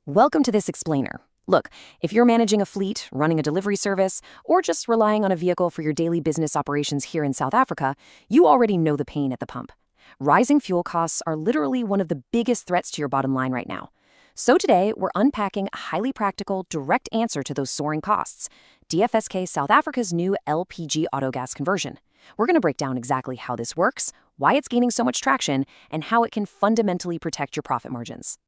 Welcome to this explainer. Look, if you're managing a fleet, running a delivery service, or just relying on a vehicle for your daily business operations here in South Africa, you already know the pain at the pump. Rising fuel costs are literally one of the biggest threats to your bottom line right now. So today, we're unpacking a highly practical, direct answer to those soaring costs: DFSK South Africa's new LPG autogas conversion. We're going to break down exactly how this works, why it's gaining so much traction, and how it can fundamentally protect your profit margins.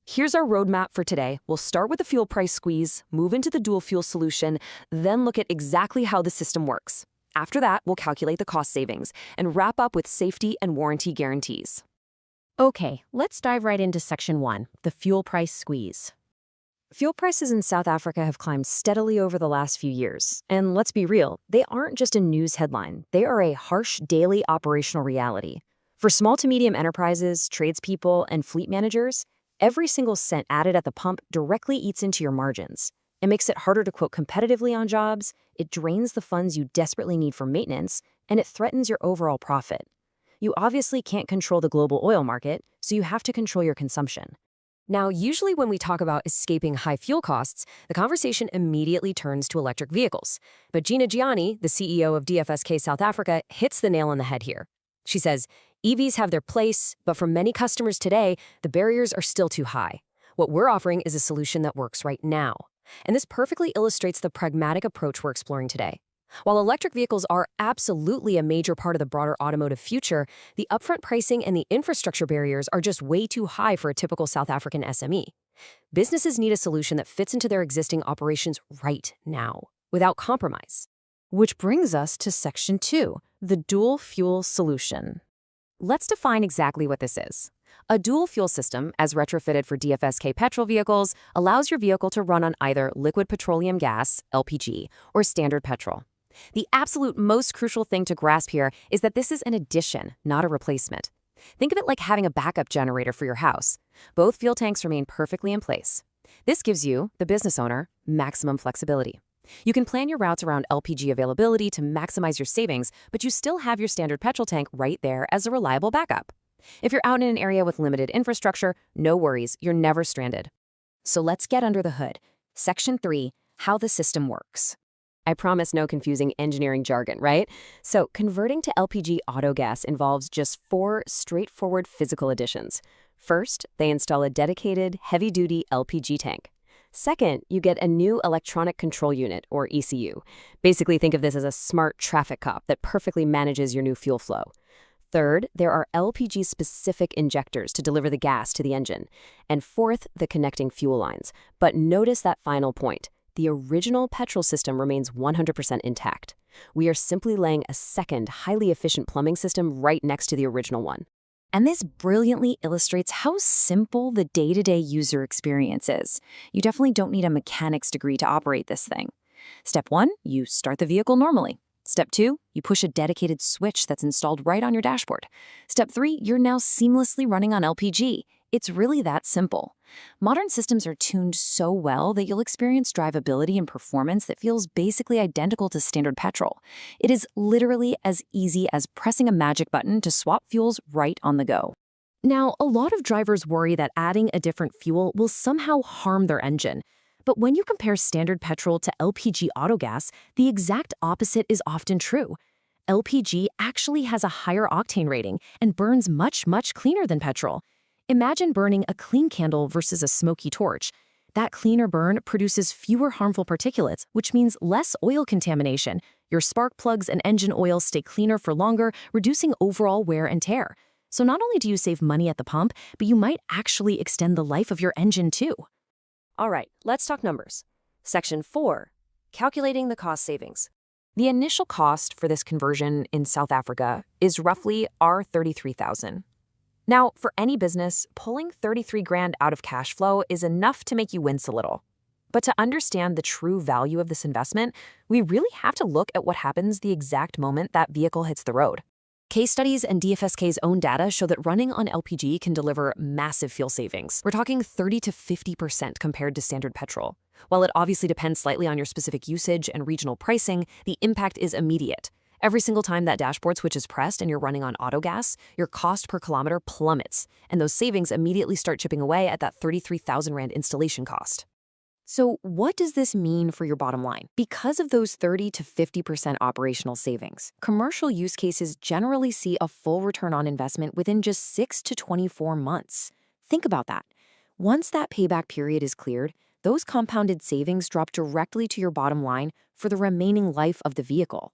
Here's our roadmap for today. We'll start with the fuel price squeeze, move into the dual fuel solution, then look at exactly how the system works. After that, we'll calculate the cost savings and wrap up with safety and warranty guarantees. Okay, let's dive right into Section 1, the fuel price squeeze. Fuel prices in South Africa have climbed steadily over the last few years. And let's be real, they aren't just a news headline. They are a harsh daily operational reality. For small to medium enterprises, tradespeople, and fleet managers, every single cent added at the pump directly eats into your margins. It makes it harder to quote competitively on jobs, it drains the funds you desperately need for maintenance, and it threatens your overall profit. You obviously can't control the global oil market, so you have to control your consumption. Now, usually when we talk about escaping high fuel costs, the conversation immediately turns to electric vehicles. But Gina Gianni, the CEO of DFSK South Africa, hits the nail on the head here. She says, EVs have their place, but for many customers today, the barriers are still too high. What we're offering is a solution that works right now. And this perfectly illustrates the pragmatic approach we're exploring today. While electric vehicles are absolutely a major part of the broader automotive future, the upfront pricing and the infrastructure barriers are just way too high for a typical South African SME. Businesses need a solution that fits into their existing operations right now, without compromise. Which brings us to Section 2, the dual fuel solution. Let's define exactly what this is. A dual fuel system, as retrofitted for DFSK petrol vehicles, allows your vehicle to run on either liquid petroleum gas, LPG, or standard petrol. The absolute most crucial thing to grasp here is that this is an addition, not a replacement. Think of it like having a backup generator for your house. Both fuel tanks remain perfectly in place. This gives you, the business owner, maximum flexibility. You can plan your routes around LPG availability to maximize your savings, but you still have your standard petrol tank right there as a reliable backup. If you're out in an area with limited infrastructure, no worries, you're never stranded. So let's get under the hood. Section 3, how the system works. I promise no confusing engineering jargon, right? So converting to LPG autogas involves just 4 straightforward physical additions. First, they install a dedicated, heavy-duty LPG tank. Second, you get a new electronic control unit, or ECU. Basically, think of this as a smart traffic cop that perfectly manages your new fuel flow. Third, there are LPG-specific injectors to deliver the gas to the engine. And fourth, the connecting fuel lines. But notice that final point. The original petrol system remains 100% intact. We are simply laying a second, highly efficient plumbing system right next to the original one. And this brilliantly illustrates how simple the day-to-day user experience is. You definitely don't need a mechanics degree to operate this thing. Step 1, you start the vehicle normally. Step 2, you push a dedicated switch that's installed right on your dashboard. Step 3, you're now seamlessly running on LPG. It's really that simple. Modern systems are tuned so well that you'll experience drivability and performance that feels basically identical to standard petrol. It is literally as easy as pressing a magic button to swap fuels right on the go. Now, a lot of drivers worry that adding a different fuel will somehow harm their engine. But when you compare standard petrol to LPG autogas, the exact opposite is often true. LPG actually has a higher octane rating and burns much, much cleaner than petrol. Imagine burning a clean candle versus a smoky torch. That cleaner burn produces fewer harmful particulates, which means less oil contamination. Your spark plugs and engine oil stay cleaner for longer, reducing overall wear and tear. So not only do you save money at the pump, but you might actually extend the life of your engine too. All right, let's talk numbers. Section 4, calculating the cost savings. The initial cost for this conversion in South Africa is roughly R33,000. Now, for any business, pulling 33 grand out of cash flow is enough to make you wince a little. But to understand the true value of this investment, we really have to look at what happens the exact moment that vehicle hits the road. Case studies and DFSK's own data show that running on LPG can deliver massive fuel savings. We're talking 30 to 50% compared to standard petrol. While it obviously depends slightly on your specific usage and regional pricing, the impact is immediate. Every single time that dashboard switch is pressed and you're running on auto gas, your cost per kilometer plummets, and those savings immediately start chipping away at that 33,000 Rand installation cost. So what does this mean for your bottom line? Because of those 30 to 50% operational savings, commercial use cases generally see a full return on investment within just 6 to 24 months. Think about that. Once that payback period is cleared, those compounded savings drop directly to your bottom line for the remaining life of the vehicle.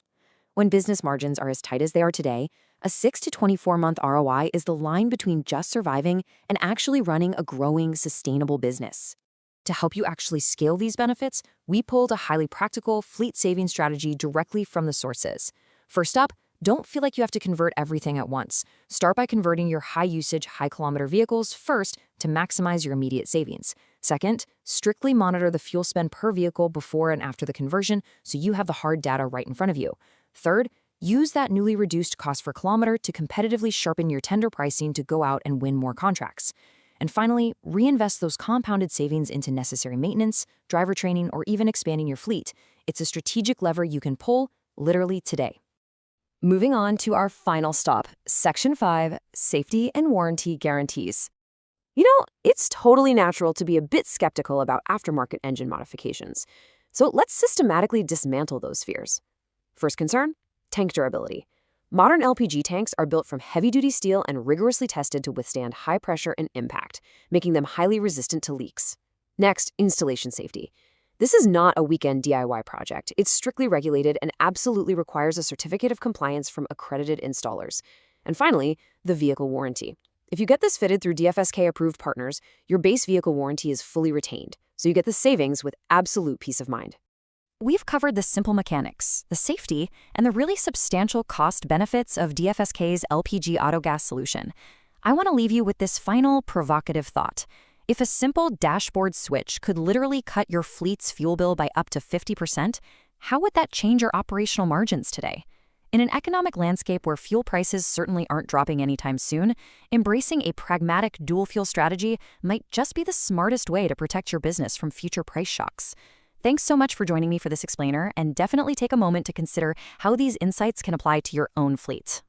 When business margins are as tight as they are today, a 6 to 24-month ROI is the line between just surviving and actually running a growing, sustainable business. To help you actually scale these benefits, we pulled a highly practical fleet saving strategy directly from the sources. First up, don't feel like you have to convert everything at once. Start by converting your high-usage, high-kilometer vehicles first to maximize your immediate savings. Second, strictly monitor the fuel spend per vehicle before and after the conversion so you have the hard data right in front of you. Third, use that newly reduced cost per kilometer to competitively sharpen your tender pricing to go out and win more contracts. And finally, reinvest those compounded savings into necessary maintenance, driver training, or even expanding your fleet. It's a strategic lever you can pull literally today. Moving on to our final stop, Section 5, Safety and Warranty Guarantees. It's totally natural to be a bit skeptical about aftermarket engine modifications. So let's systematically dismantle those fears. First concern, tank durability. Modern LPG tanks are built from heavy-duty steel and rigorously tested to withstand high pressure and impact, making them highly resistant to leaks. Next, installation safety. This is not a weekend DIY project. It's strictly regulated and absolutely requires a certificate of compliance from accredited installers. And finally, the vehicle warranty. If you get this fitted through DFSK-approved partners, your base vehicle warranty is fully retained, so you get the savings with absolute peace of mind. We've covered the simple mechanics, the safety, and the really substantial cost benefits of DFSK's LPG autogas solution. I want to leave you with this final provocative thought. If a simple dashboard switch could literally cut your fleet's fuel bill by up to 50%, how would that change your operational margins today? In an economic landscape where fuel prices certainly aren't dropping anytime soon, embracing a pragmatic dual-fuel strategy might just be the smartest way to protect your business from future price shocks. Thanks so much for joining me for this explainer, and definitely take a moment to consider how these insights can apply to your own fleet.